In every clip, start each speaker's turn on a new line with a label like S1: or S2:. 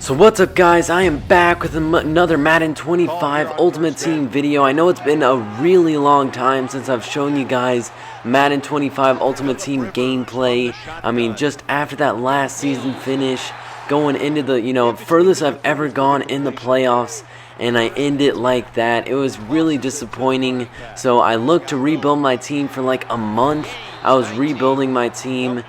S1: So what's up, guys? I am back with another Madden 25 Ultimate Team video. I know it's been a really long time since I've shown you guys Madden 25 Ultimate Team gameplay. I mean, just after that last season finish, going into the, furthest I've ever gone in the playoffs, and I end it like that. It was really disappointing. So I looked to rebuild my team for like a month. I was rebuilding my team,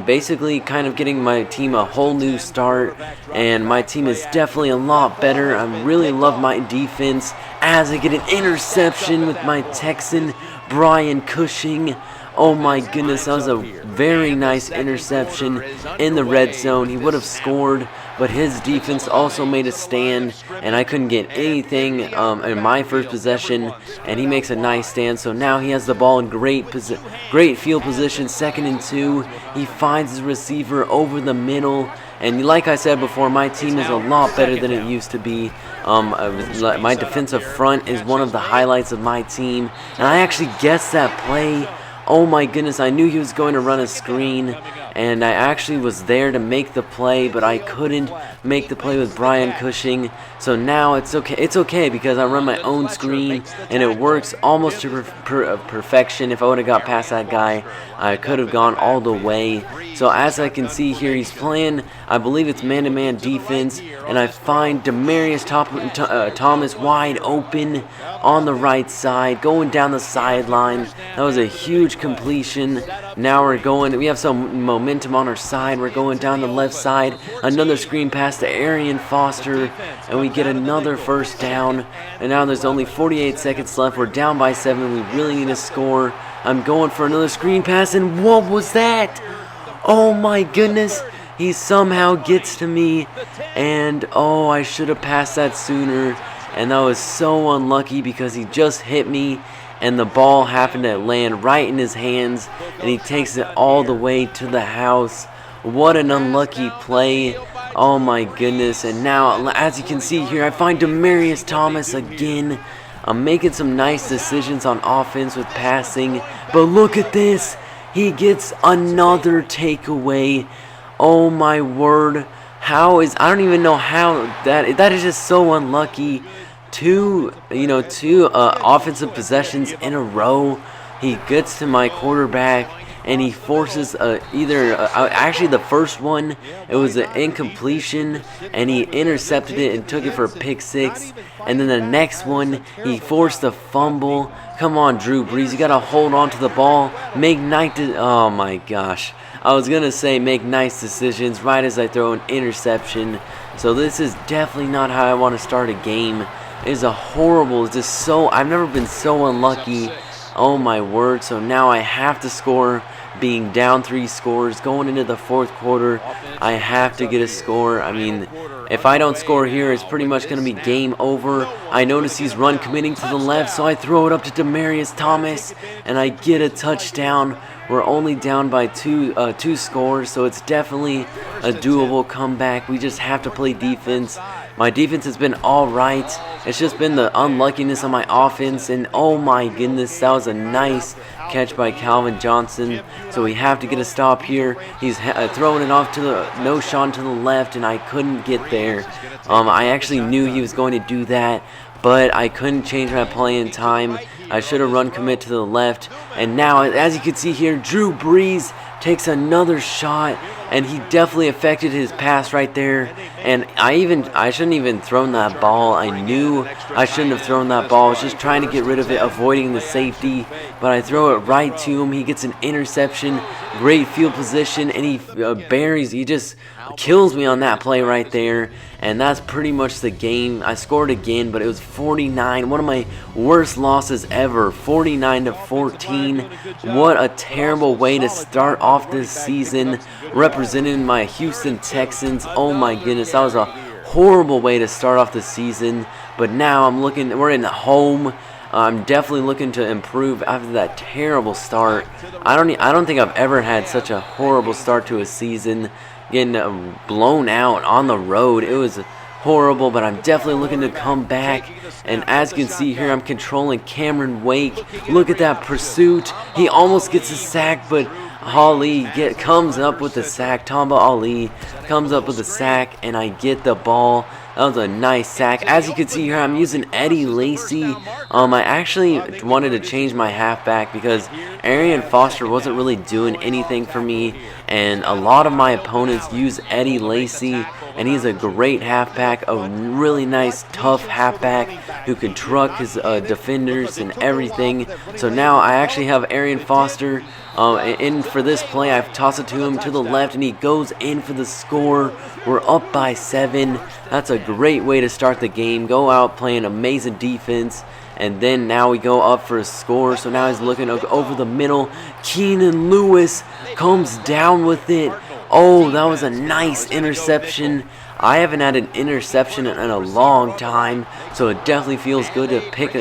S1: basically kind of getting my team a whole new start, and my team is definitely a lot better. I really love my defense as I get an interception with my Texan, Brian Cushing. Oh my goodness, that was a very nice interception in the red zone. He would have scored, but his defense also made a stand, and I couldn't get anything in my first possession, and he makes a nice stand. So now he has the ball in great field position, 2nd and 2. He finds his receiver over the middle, and like I said before, my team is a lot better than it used to be. My defensive front is one of the highlights of my team, and I actually guessed that play. Oh my goodness, I knew he was going to run a screen, and I actually was there to make the play, but I couldn't make the play with Brian Cushing. So now it's okay. It's okay because I run my own screen, and it works almost to perfection. If I would have got past that guy, I could have gone all the way. So as I can see here, he's playing, I believe it's man-to-man defense, and I find Demaryius Thomas wide open on the right side, going down the sideline. That was a huge completion. Now we have some momentum on our side. We're going down the left side. Another screen pass to Arian Foster, and we get another first down. And now there's only 48 seconds left. We're down by 7. We really need to score. I'm going for another screen pass, and what was that? Oh my goodness, he somehow gets to me, and oh, I should have passed that sooner, and that was so unlucky because he just hit me, and the ball happened to land right in his hands, and he takes it all the way to the house. What an unlucky play. Oh my goodness. And now, as you can see here, I find Demaryius Thomas again. I'm making some nice decisions on offense with passing, but look at this. He gets another takeaway. Oh my word. I don't even know how that is just so unlucky. Two offensive possessions in a row. He gets to my quarterback, and he forces actually the first one, it was an incompletion, and he intercepted it and took it for a pick 6. And then the next one, he forced a fumble. Come on, Drew Brees, you gotta hold on to the ball. Oh my gosh, I was gonna say make nice decisions right as I throw an interception. So this is definitely not how I want to start a game. It is I've never been so unlucky. Oh my word. So now I have to score, being down 3 scores going into the 4th quarter. I have to get a score. I mean, if I don't score here, it's pretty much going to be game over. I notice he's run committing to the left, so I throw it up to Demaryius Thomas, and I get a touchdown. We're only down by two scores, so it's definitely a doable comeback. We just have to play defense. My defense has been alright. It's just been the unluckiness on my offense, and oh my goodness, that was a nice catch by Calvin Johnson. So we have to get a stop here. He's throwing it off to the to the left, and I couldn't get there. I actually knew he was going to do that, but I couldn't change my play in time. I should have run commit to the left. And now, as you can see here, Drew Brees takes another shot, and he definitely affected his pass right there. And I shouldn't even thrown that ball. I knew I shouldn't have thrown that ball. I was just trying to get rid of it, avoiding the safety, but I throw it right to him. He gets an interception, great field position, and he just kills me on that play right there. And that's pretty much the game. I scored again, but it was 49. One of my worst losses ever, 49-14. What a terrible way to start off this season, representing my Houston Texans. Oh my goodness, that was a horrible way to start off the season. But now we're in home. I'm definitely looking to improve after that terrible start. I don't think I've ever had such a horrible start to a season. Getting blown out on the road. It was horrible, but I'm definitely looking to come back. And as you can see here, I'm controlling Cameron Wake. Look at that pursuit. He almost gets a sack, but Ali comes up with the sack. Tamba Ali comes up with the sack, and I get the ball. That was a nice sack. As you can see here, I'm using Eddie Lacy. I actually wanted to change my halfback because Arian Foster wasn't really doing anything for me, and a lot of my opponents use Eddie Lacy, and he's a great halfback, a really nice, tough halfback who can truck his defenders and everything. So now I actually have Arian Foster in for this play. I've tossed it to him to the left, and he goes in for the score. We're up by 7. That's a great way to start the game. Go out playing amazing defense, and then now we go up for a score. So now he's looking over the middle. Keenan Lewis comes down with it. Oh, that was a nice interception. I haven't had an interception in a long time, so it definitely feels good to pick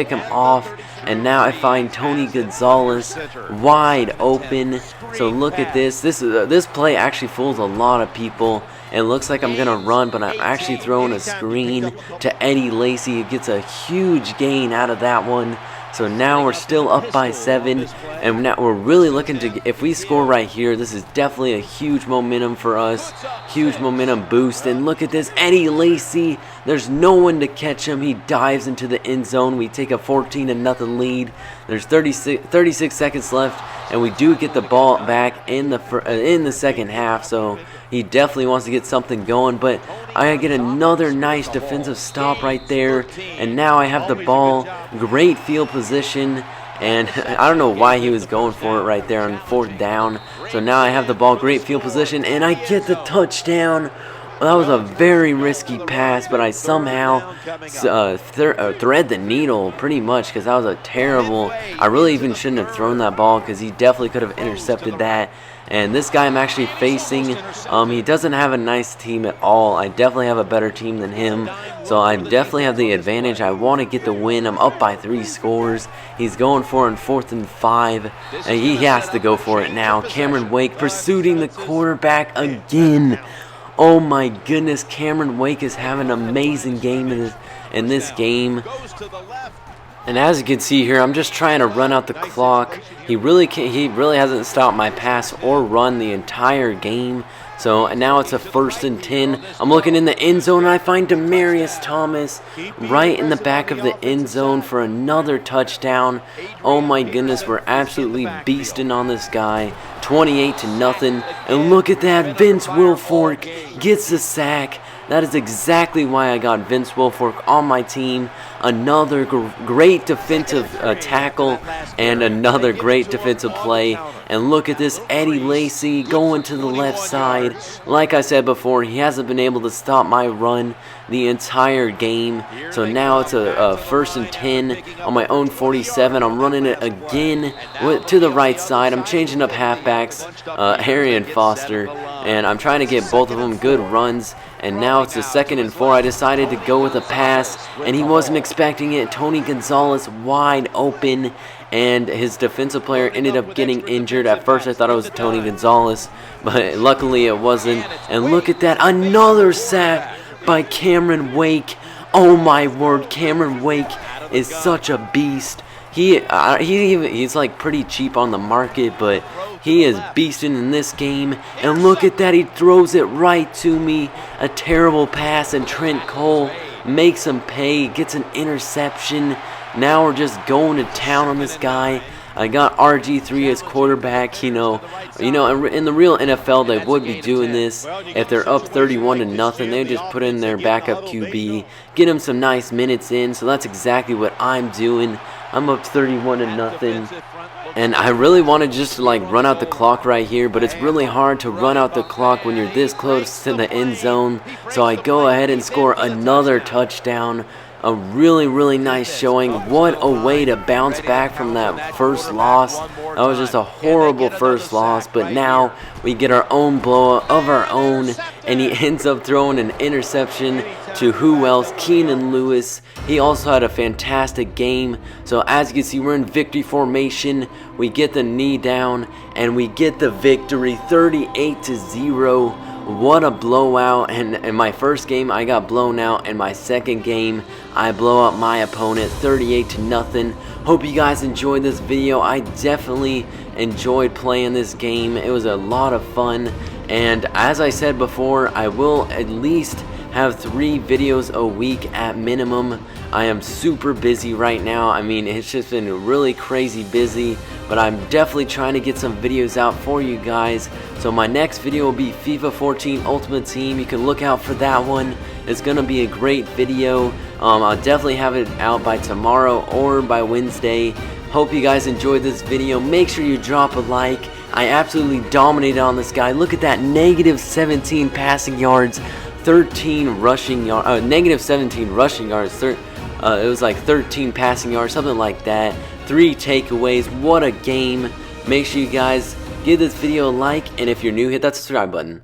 S1: him off. And now I find Tony Gonzalez wide open. So look at this. This play actually fools a lot of people. It looks like I'm gonna run, but I'm actually throwing a screen to Eddie Lacy. He gets a huge gain out of that one. So now we're still up by 7, and now we're really looking to, if we score right here, this is definitely a huge momentum for us, huge momentum boost. And look at this, Eddie Lacy, there's no one to catch him. He dives into the end zone. We take a 14-0 lead. There's 36 seconds left, and we do get the ball back in the second half. So he definitely wants to get something going, but I get another nice defensive stop right there, and now I have the ball. Great field position, and I don't know why he was going for it right there on 4th down. So now I have the ball, great field position, and I get the touchdown. Well, that was a very risky pass, but I somehow thread the needle pretty much, because that was a terrible. I really even shouldn't have thrown that ball, because he definitely could have intercepted that. And this guy I'm actually facing, he doesn't have a nice team at all. I definitely have a better team than him, so I definitely have the advantage. I want to get the win. I'm up by 3 scores. He's going for it on 4th and 5, and he has to go for it now. Cameron Wake pursuing the quarterback again. Oh my goodness, Cameron Wake is having an amazing game in this game. And as you can see here, I'm just trying to run out the clock. He really hasn't stopped my pass or run the entire game. So now it's a 1st and 10. I'm looking in the end zone, and I find Demarius Thomas right in the back of the end zone for another touchdown. Oh my goodness, we're absolutely beasting on this guy. 28-0. And look at that, Vince Wilfork gets the sack. That is exactly why I got Vince Wilfork on my team. Another great defensive tackle and another great defensive play. And look at this, Eddie Lacy going to the left side. Like I said before, he hasn't been able to stop my run the entire game. So now it's a 1st and 10 on my own 47. I'm running it again to the right side. I'm changing up halfbacks, Harry and Foster, and I'm trying to get both of them good runs. And now it's a 2nd and 4. I decided to go with a pass, and he wasn't expecting it. Tony Gonzalez wide open, and his defensive player ended up getting injured. At first I thought it was Tony Gonzalez, but luckily it wasn't. And look at that, another sack by Cameron Wake. Oh my word, Cameron Wake is such a beast. He's like pretty cheap on the market, but he is beasting in this game. And look at that, he throws it right to me. A terrible pass, and Trent Cole makes him pay, gets an interception. Now we're just going to town on this guy. I got RG3 as quarterback. In the real NFL, they would be doing this. If they're up 31-0, they just put in their backup QB, get him some nice minutes in. So that's exactly what I'm doing. I'm up 31-0. And I really want to just run out the clock right here, but it's really hard to run out the clock when you're this close to the end zone. So I go ahead and score another touchdown. A really, really nice showing. What a way to bounce back from that first loss. That was just a horrible first loss, but now we get our own blowout of our own, and he ends up throwing an interception to who else? Keenan Lewis. He also had a fantastic game. So as you can see, we're in victory formation. We get the knee down, and we get the victory, 38-0. what a blowout. And in my first game I got blown out, in my second game I blow up my opponent 38-0. Hope you guys enjoyed this video. I definitely enjoyed playing this game. It was a lot of fun, and as I said before, I will at least have 3 videos a week at minimum. I am super busy right now. I mean, it's just been really crazy busy, but I'm definitely trying to get some videos out for you guys. So my next video will be FIFA 14 Ultimate Team. You can look out for that one. It's gonna be a great video. I'll definitely have it out by tomorrow or by Wednesday. Hope you guys enjoyed this video. Make sure you drop a like. I absolutely dominated on this guy. Look at that, negative 17 passing yards, 13 rushing yards, negative 17 rushing yards, it was like 13 passing yards, something like that. 3 takeaways. What a game. Make sure you guys give this video a like, and if you're new, hit that subscribe button.